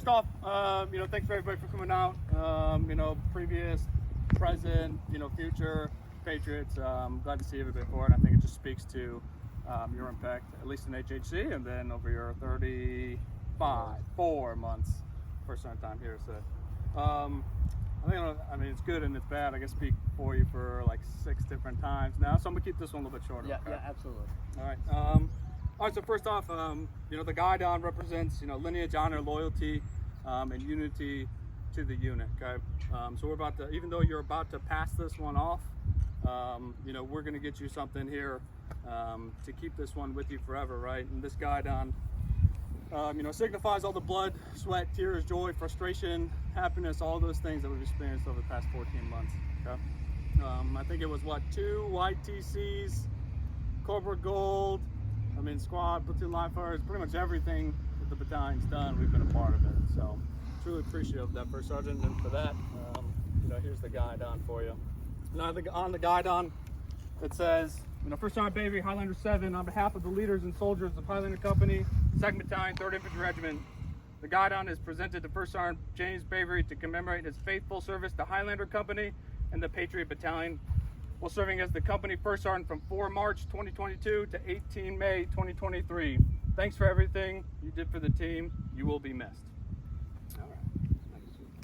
first off, thanks for everybody for coming out. Previous, present, future Patriots. Glad to see everybody for it. I think it just speaks to your impact, at least in HHC, and then over your 4 months, first time here. So, it's good and it's bad. I guess speak for you for like 6 different times now. So I'm gonna keep this one a little bit shorter. Yeah, okay? yeah, absolutely. All right. So first off, the guidon represents, lineage, honor, loyalty, and unity to the unit. Okay. So we're about to, even though you're about to pass this one off, we're going to get you something here to keep this one with you forever, right? And this guidon, signifies all the blood, sweat, tears, joy, frustration, happiness, all those things that we've experienced over the past 14 months. Okay. I think it was 2 white TCs, Cobra Gold. Squad, platoon, line fires, pretty much everything that the battalion's done, we've been a part of it. So, truly appreciative of that, First Sergeant. And for that, here's the guidon for you. Now, on the guidon, it says, First Sergeant Bavery, Highlander 7, on behalf of the leaders and soldiers of Highlander Company, 2nd Battalion, 3rd Infantry Regiment, the guidon is presented to First Sergeant James Bavery to commemorate his faithful service to Highlander Company and the Patriot Battalion, while serving as the company first sergeant from 4 March 2022 to 18 May 2023. Thanks for everything you did for the team. You will be missed. All right.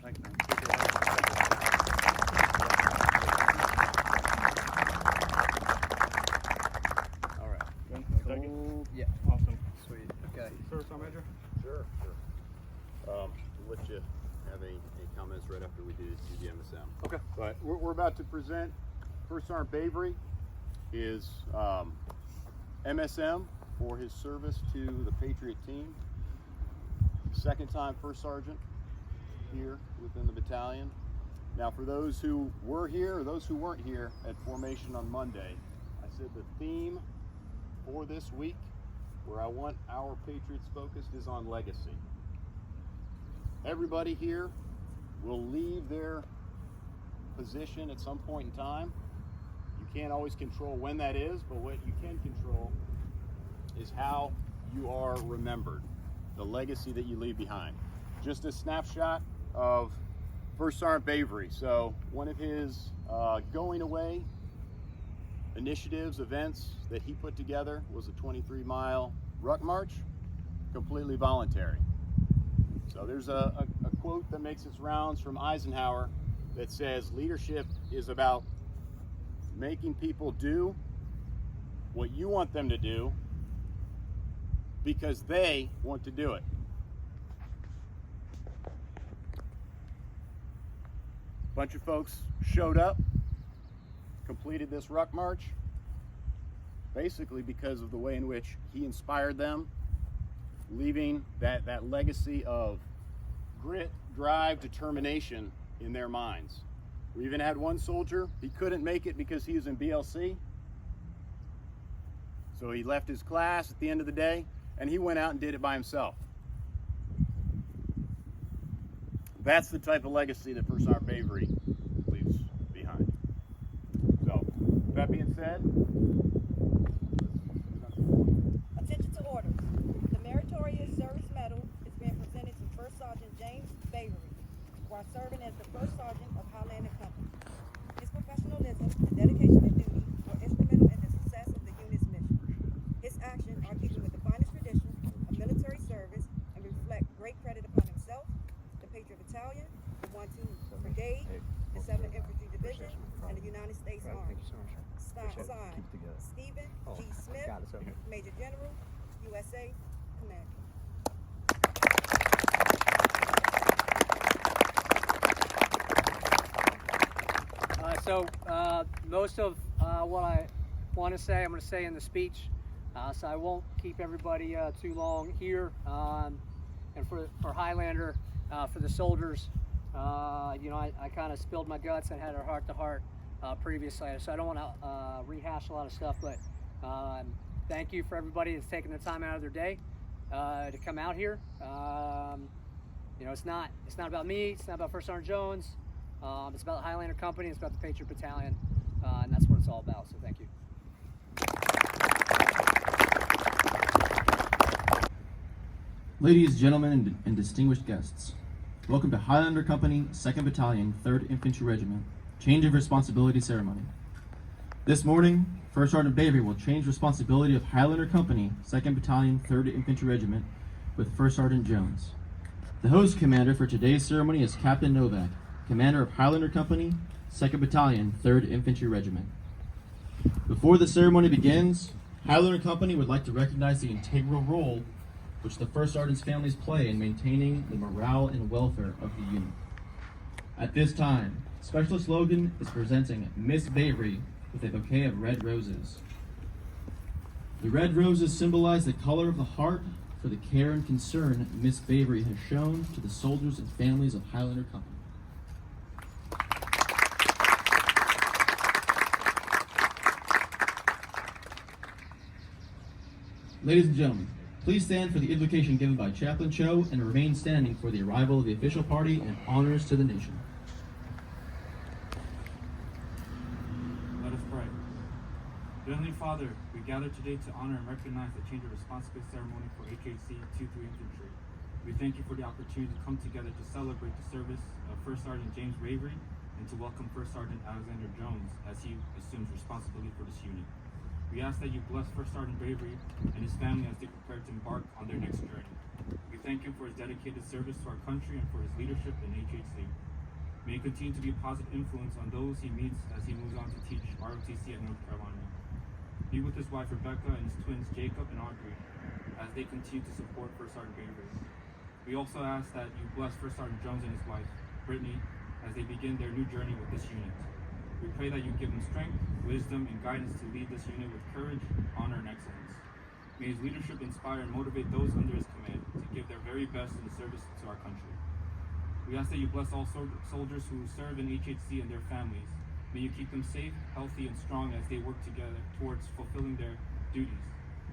Thanks, man. All right. Cool. Yeah. Awesome. Sweet. Okay. Sir, Sergeant Major? Sure. We'll let you have any comments right after we do the MSM. Okay. But we're about to present First Sergeant Bavery, his MSM for his service to the Patriot team. 2nd time First Sergeant here within the battalion. Now, for those who were here or those who weren't here at formation on Monday, I said the theme for this week, where I want our Patriots focused, is on legacy. Everybody here will leave their position at some point in time. You can't always control when that is, but what you can control is how you are remembered, the legacy that you leave behind. Just a snapshot of First Sergeant Bavery. So one of his going away initiatives, events that he put together was a 23-mile ruck march, completely voluntary. So there's a quote that makes its rounds from Eisenhower that says, leadership is about making people do what you want them to do because they want to do it. A bunch of folks showed up, completed this ruck march, basically because of the way in which he inspired them, leaving that legacy of grit, drive, determination in their minds. We even had one soldier, he couldn't make it because he was in BLC. So he left his class at the end of the day and he went out and did it by himself. That's the type of legacy that First Sergeant Bavery leaves behind. So, with that being said, attention to orders. The Meritorious Service Medal is being presented to First Sergeant James Bavery, while serving as the First Sergeant of Highlander Company. His professionalism and dedication to duty were instrumental in the success of the unit's mission. His actions are keeping with the finest traditions of military service and reflect great credit upon himself, the Patriot Battalion, the 1-2 Brigade, the 7th Infantry Division, and the United States Army. Signed, Stephen G. Smith, Major General, USA, Commander. Most of what I want to say, I'm going to say in the speech, so I won't keep everybody too long here. And for Highlander, for the soldiers, I kind of spilled my guts and had a heart-to-heart previously, so I don't want to rehash a lot of stuff, but thank you for everybody that's taking the time out of their day to come out here. It's not about me, it's not about First Sergeant Jones, it's about the Highlander Company, it's about the Patriot Battalion, and that's what it's all about, so thank you. Ladies, gentlemen, and distinguished guests, welcome to Highlander Company, 2nd Battalion, 3rd Infantry Regiment, Change of Responsibility Ceremony. This morning, First Sergeant Bavery will change responsibility of Highlander Company, 2nd Battalion, 3rd Infantry Regiment, with First Sergeant Jones. The host commander for today's ceremony is Captain Novak, commander of Highlander Company, 2nd Battalion, 3rd Infantry Regiment. Before the ceremony begins, Highlander Company would like to recognize the integral role which the First Sergeant's families play in maintaining the morale and welfare of the unit. At this time, Specialist Logan is presenting Miss Bavery with a bouquet of red roses. The red roses symbolize the color of the heart for the care and concern Miss Bavery has shown to the soldiers and families of Highlander Company. Ladies and gentlemen, please stand for the invocation given by Chaplain Cho and remain standing for the arrival of the official party and honors to the nation. Let us pray. Dear Heavenly Father, we gather today to honor and recognize the change of responsibility ceremony for HHC 2-3 Infantry. We thank you for the opportunity to come together to celebrate the service of First Sergeant James Bavery and to welcome First Sergeant Alexander Jones as he assumes responsibility for this unit. We ask that you bless First Sergeant Bavery and his family as they prepare to embark on their next journey. We thank him for his dedicated service to our country and for his leadership in HHC. May he continue to be a positive influence on those he meets as he moves on to teach ROTC at North Carolina. Be with his wife Rebecca and his twins Jacob and Audrey as they continue to support First Sergeant Bavery. We also ask that you bless First Sergeant Jones and his wife, Brittany, as they begin their new journey with this unit. We pray that you give him strength, wisdom, and guidance to lead this unit with courage, honor, and excellence. May his leadership inspire and motivate those under his command to give their very best in service to our country. We ask that you bless all soldiers who serve in HHC and their families. May you keep them safe, healthy, and strong as they work together towards fulfilling their duties.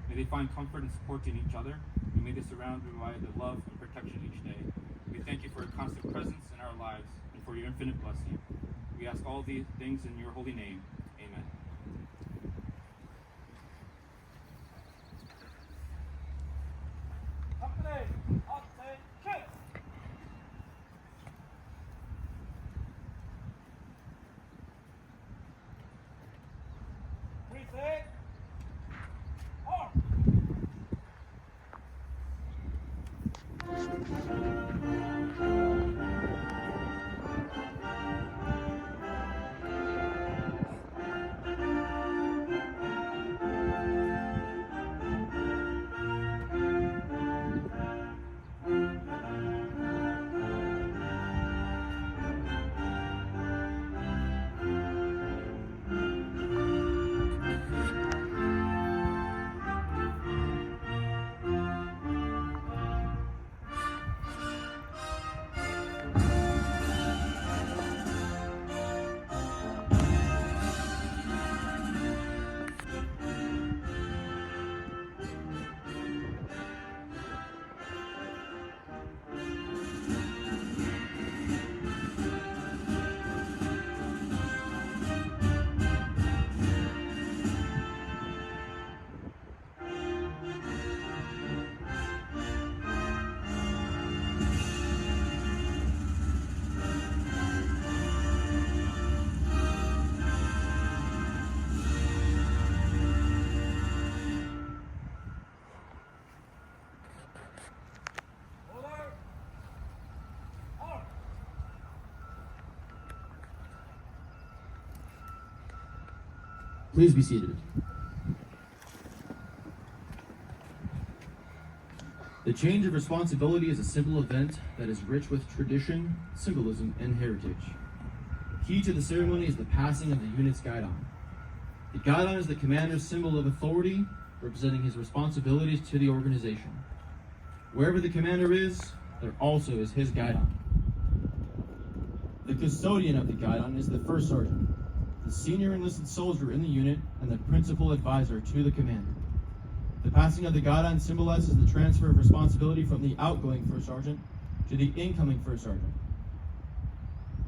May they find comfort and support in each other, and may they surround them by the love and protection each day. We thank you for your constant presence in our lives and for your infinite blessing. We ask all these things in your holy name. Amen. Please be seated. The change of responsibility is a simple event that is rich with tradition, symbolism, and heritage. Key to the ceremony is the passing of the unit's guidon. The guidon is the commander's symbol of authority, representing his responsibilities to the organization. Wherever the commander is, there also is his guidon. The custodian of the guidon is the first sergeant, the senior enlisted soldier in the unit and the principal advisor to the commander. The passing of the guidon symbolizes the transfer of responsibility from the outgoing first sergeant to the incoming first sergeant.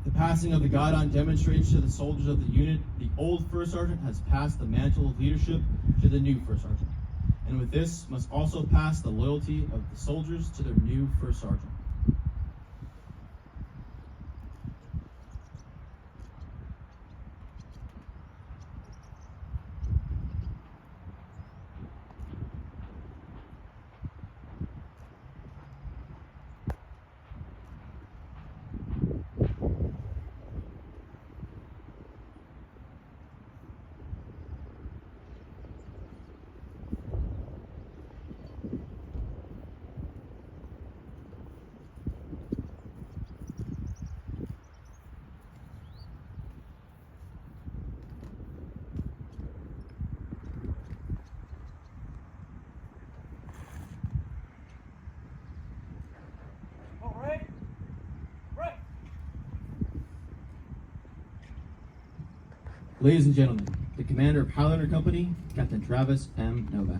The passing of the guidon demonstrates to the soldiers of the unit the old first sergeant has passed the mantle of leadership to the new first sergeant, and with this must also pass the loyalty of the soldiers to their new first sergeant. Ladies and gentlemen, the commander of Highlander Company, Captain Travis M. Novak.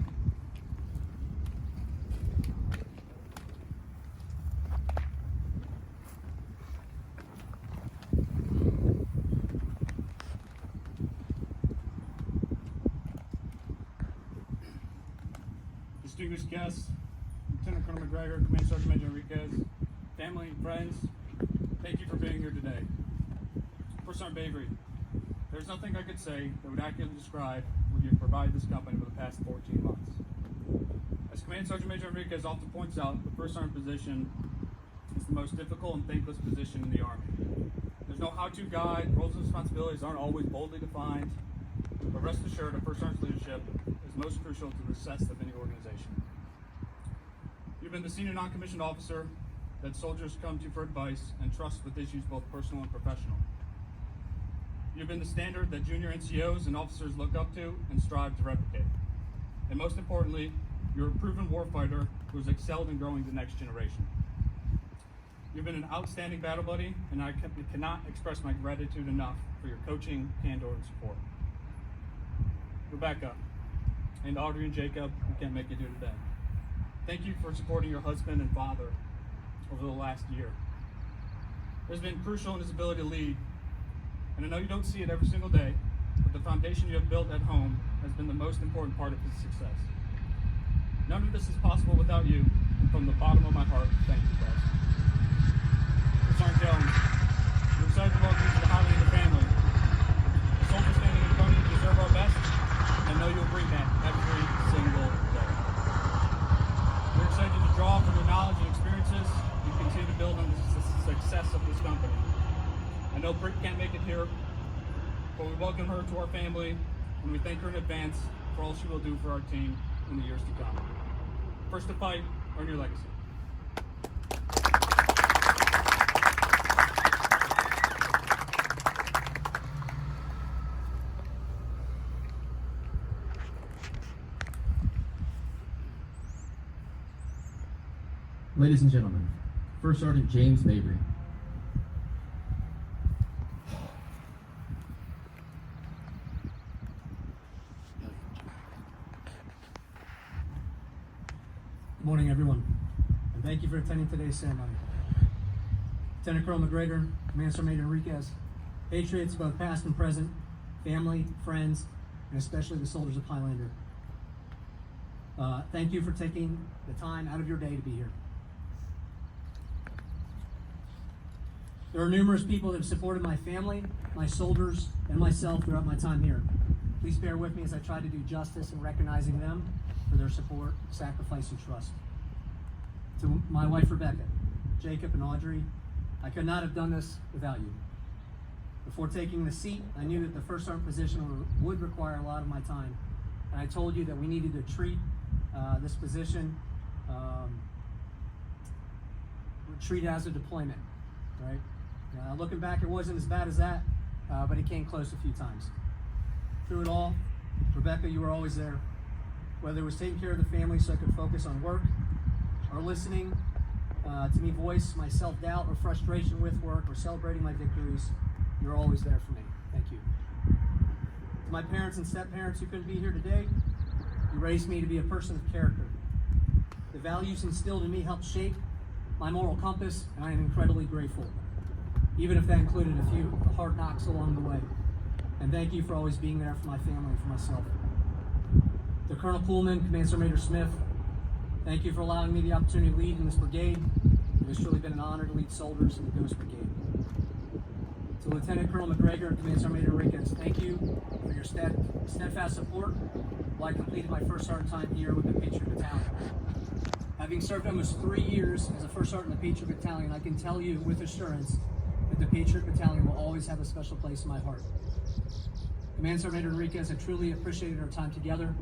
Distinguished guests, Lieutenant Colonel McGregor, Command Sergeant Major Enriquez, family, friends, thank you for being here today. First Sergeant Bavery, there's nothing I could say that would accurately describe what you've provided this company for the past 14 months. As Command Sergeant Major Enriquez often points out, the First Sergeant position is the most difficult and thankless position in the Army. There's no how-to guide, roles and responsibilities aren't always boldly defined, but rest assured, a First Sergeant's leadership is most crucial to the success of any organization. You've been the senior non-commissioned officer that soldiers come to for advice and trust with issues both personal and professional. You've been the standard that junior NCOs and officers look up to and strive to replicate. And most importantly, you're a proven warfighter who has excelled in growing the next generation. You've been an outstanding battle buddy, and I cannot express my gratitude enough for your coaching, candor, and support. Rebecca, and Audrey and Jacob, who can't make it here today, thank you for supporting your husband and father over the last year. It has been crucial in his ability to lead, and I know you don't see it every single day, but the foundation you have built at home has been the most important part of his success. None of this is possible without you, and from the bottom of my heart, thank you, guys. Sergeant Jones, we're excited to welcome you to the Highlander family. The soldiers standing in front of you deserve our best, and I know you'll bring that every single day. We're excited to draw from your knowledge and experiences and continue to build on the success of this company. I know Britt can't make it here, but we welcome her to our family, and we thank her in advance for all she will do for our team in the years to come. First to fight, earn your legacy. Ladies and gentlemen, First Sergeant James Mabry. Good morning, everyone, and thank you for attending today's ceremony. Lieutenant Colonel McGregor, Command Sergeant Major Enriquez, patriots both past and present, family, friends, and especially the soldiers of Highlander. Thank you for taking the time out of your day to be here. There are numerous people that have supported my family, my soldiers, and myself throughout my time here. Please bear with me as I try to do justice in recognizing them for their support, sacrifice, and trust. To my wife Rebecca, Jacob, and Audrey, I could not have done this without you. Before taking the seat, I knew that the First Sergeant position would require a lot of my time, and I told you that we needed to treat this position treat as a deployment, right? Looking back, it wasn't as bad as that, but it came close a few times. Through it all, Rebecca, you were always there. Whether it was taking care of the family so I could focus on work, or listening to me voice my self-doubt or frustration with work, or celebrating my victories, you're always there for me. Thank you. To my parents and step-parents who couldn't be here today, you raised me to be a person of character. The values instilled in me helped shape my moral compass, and I am incredibly grateful, even if that included a few hard knocks along the way. And thank you for always being there for my family and for myself. To Colonel Poolman, Command Sergeant Major Smith, thank you for allowing me the opportunity to lead in this brigade. It has truly been an honor to lead soldiers in the Ghost Brigade. To Lieutenant Colonel McGregor and Command Sergeant Major Enriquez, thank you for your steadfast support while I completed my first sergeant time here with the Patriot Battalion. Having served almost 3 years as a first sergeant in the Patriot Battalion, I can tell you with assurance that the Patriot Battalion will always have a special place in my heart. Command Sergeant Major Enriquez, I truly appreciated our time together.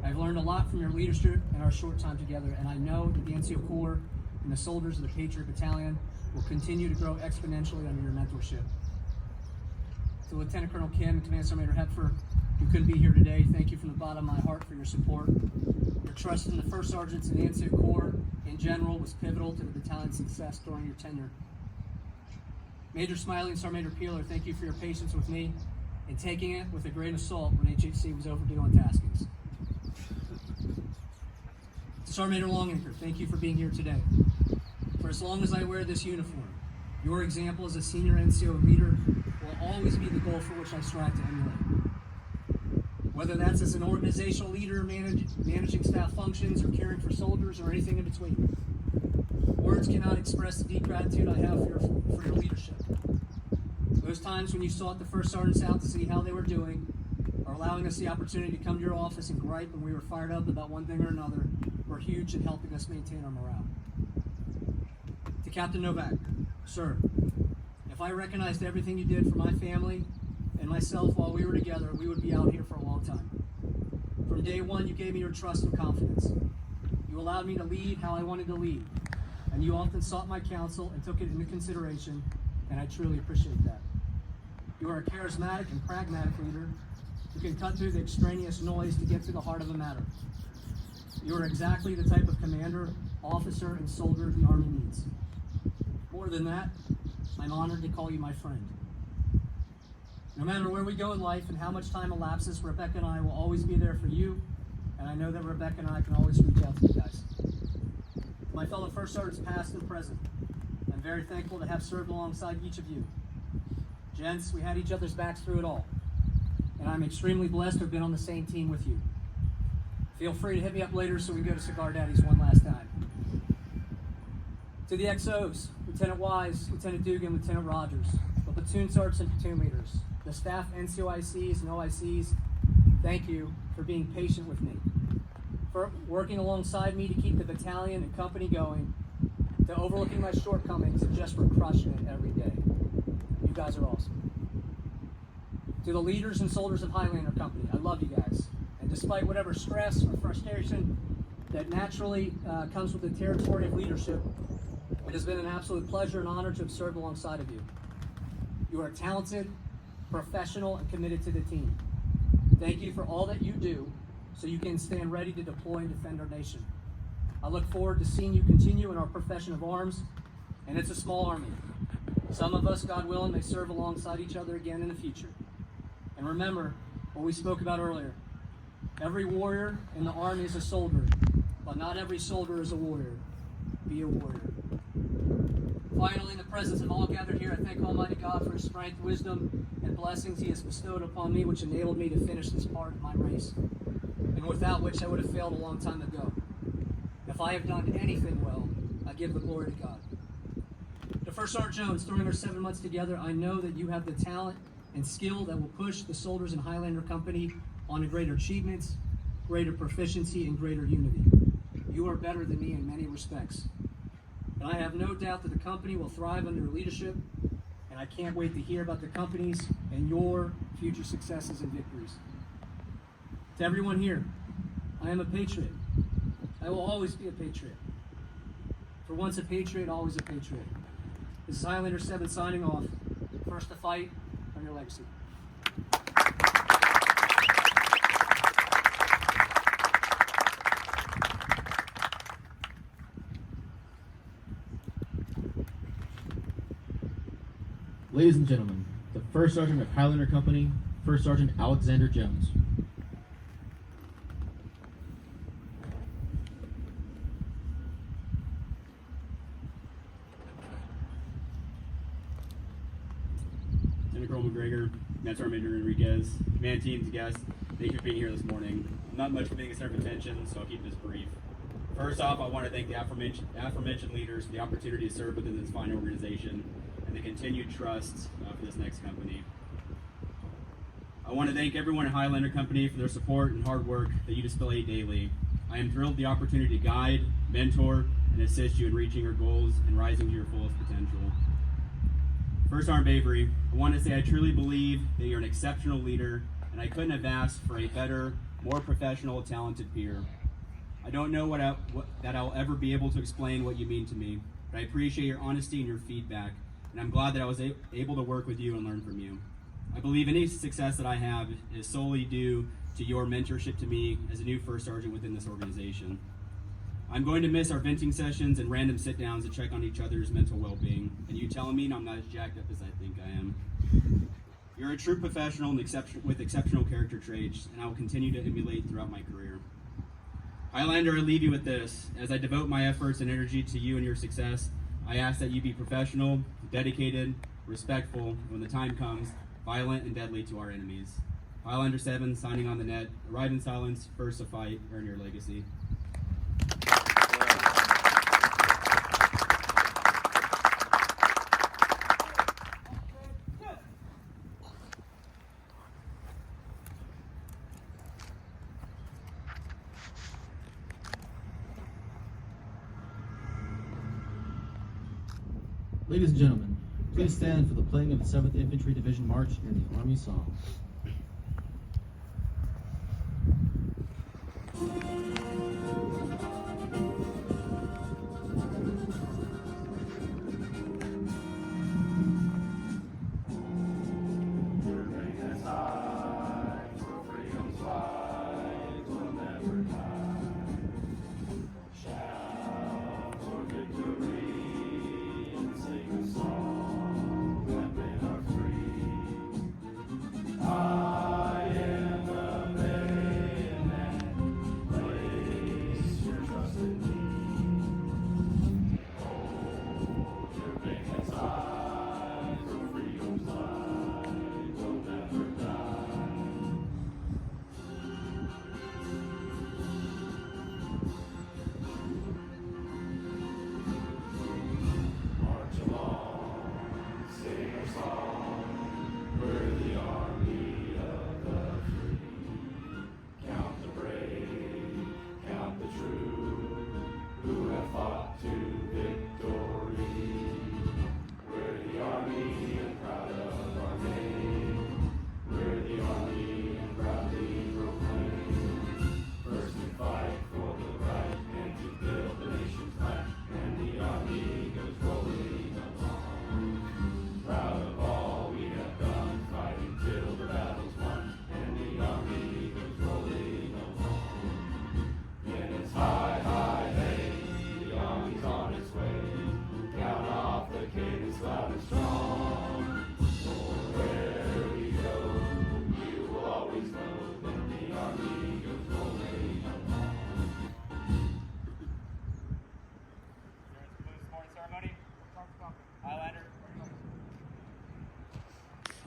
I've learned a lot from your leadership in our short time together, and I know that the NCO Corps and the soldiers of the Patriot Battalion will continue to grow exponentially under your mentorship. To Lieutenant Colonel Kim and Command Sergeant Major Hepfer, who couldn't be here today, thank you from the bottom of my heart for your support. Your trust in the First Sergeants and the NCO Corps in general was pivotal to the battalion's success during your tenure. Major Smiley and Sergeant Major Peeler, thank you for your patience with me and taking it with a grain of salt when HHC was overdue on taskings. To Sergeant Major Longacre, thank you for being here today. For as long as I wear this uniform, your example as a senior NCO leader will always be the goal for which I strive to emulate. Whether that's as an organizational leader, managing staff functions, or caring for soldiers, or anything in between. Words cannot express the deep gratitude I have for your leadership. Those times when you sought the first sergeants out to see how they were doing, or allowing us the opportunity to come to your office and gripe when we were fired up about one thing or another, were huge in helping us maintain our morale. To Captain Novak, sir, if I recognized everything you did for my family and myself while we were together, we would be out here for a long time. From day one, you gave me your trust and confidence. You allowed me to lead how I wanted to lead, and you often sought my counsel and took it into consideration, and I truly appreciate that. You are a charismatic and pragmatic leader who can cut through the extraneous noise to get to the heart of a matter. You are exactly the type of commander, officer, and soldier the Army needs. More than that, I'm honored to call you my friend. No matter where we go in life and how much time elapses, Rebecca and I will always be there for you, and I know that Rebecca and I can always reach out to you guys. My fellow First Sergeants past and present, I'm very thankful to have served alongside each of you. Gents, we had each other's backs through it all, and I'm extremely blessed to have been on the same team with you. Feel free to hit me up later so we can go to Cigar Daddy's one last time. To the XOs, Lieutenant Wise, Lieutenant Dugan, Lieutenant Rogers, the platoon sergeants and platoon leaders, the staff NCOICs and OICs, thank you for being patient with me, for working alongside me to keep the battalion and company going, to overlooking my shortcomings and just for crushing it every day. You guys are awesome. To the leaders and soldiers of Highlander Company, I love you guys. And despite whatever stress or frustration that naturally comes with the territory of leadership, it has been an absolute pleasure and honor to have served alongside of you. You are talented, professional, and committed to the team. Thank you for all that you do so you can stand ready to deploy and defend our nation. I look forward to seeing you continue in our profession of arms, and it's a small army. Some of us, God willing, may serve alongside each other again in the future. And remember what we spoke about earlier. Every warrior in the Army is a soldier, but not every soldier is a warrior. Be a warrior. Finally, in the presence of all gathered here, I thank Almighty God for His strength, wisdom, and blessings He has bestowed upon me, which enabled me to finish this part of my race, and without which I would have failed a long time ago. If I have done anything well, I give the glory to God. To First Sergeant Jones, during our 7 months together, I know that you have the talent and skill that will push the soldiers in Highlander Company on to greater achievements, greater proficiency, and greater unity. You are better than me in many respects. And I have no doubt that the company will thrive under your leadership, and I can't wait to hear about the company's and your future successes and victories. To everyone here, I am a patriot. I will always be a patriot. For once a patriot, always a patriot. This is Highlander 7 signing off. First to fight, on your legacy. Ladies and gentlemen, the First Sergeant of Highlander Company, First Sergeant Alexander Jones. Lieutenant Colonel McGregor, Mentor Major Enriquez, command team's guests, thank you for being here this morning. Not much for being a center of attention, so I'll keep this brief. First off, I want to thank the aforementioned leaders for the opportunity to serve within this fine organization and the continued trust for this next company. I want to thank everyone at Highlander Company for their support and hard work that you display daily. I am thrilled with the opportunity to guide, mentor, and assist you in reaching your goals and rising to your fullest potential. First Sergeant Bavery, I want to say I truly believe that you're an exceptional leader, and I couldn't have asked for a better, more professional, talented peer. I don't know that I'll ever be able to explain what you mean to me, but I appreciate your honesty and your feedback, and I'm glad that I was able to work with you and learn from you. I believe any success that I have is solely due to your mentorship to me as a new first sergeant within this organization. I'm going to miss our venting sessions and random sit-downs to check on each other's mental well-being, and you telling me I'm not as jacked up as I think I am. You're a true professional and with exceptional character traits, and I will continue to emulate throughout my career. Highlander, I leave you with this. As I devote my efforts and energy to you and your success, I ask that you be professional, dedicated, respectful, and when the time comes, violent and deadly to our enemies. Highlander 7, signing on the net. Arrive in silence, first to fight, earn your legacy. Ladies and gentlemen, please stand for the playing of the 7th Infantry Division March and the Army Song.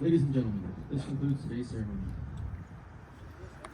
Ladies and gentlemen, this concludes today's ceremony.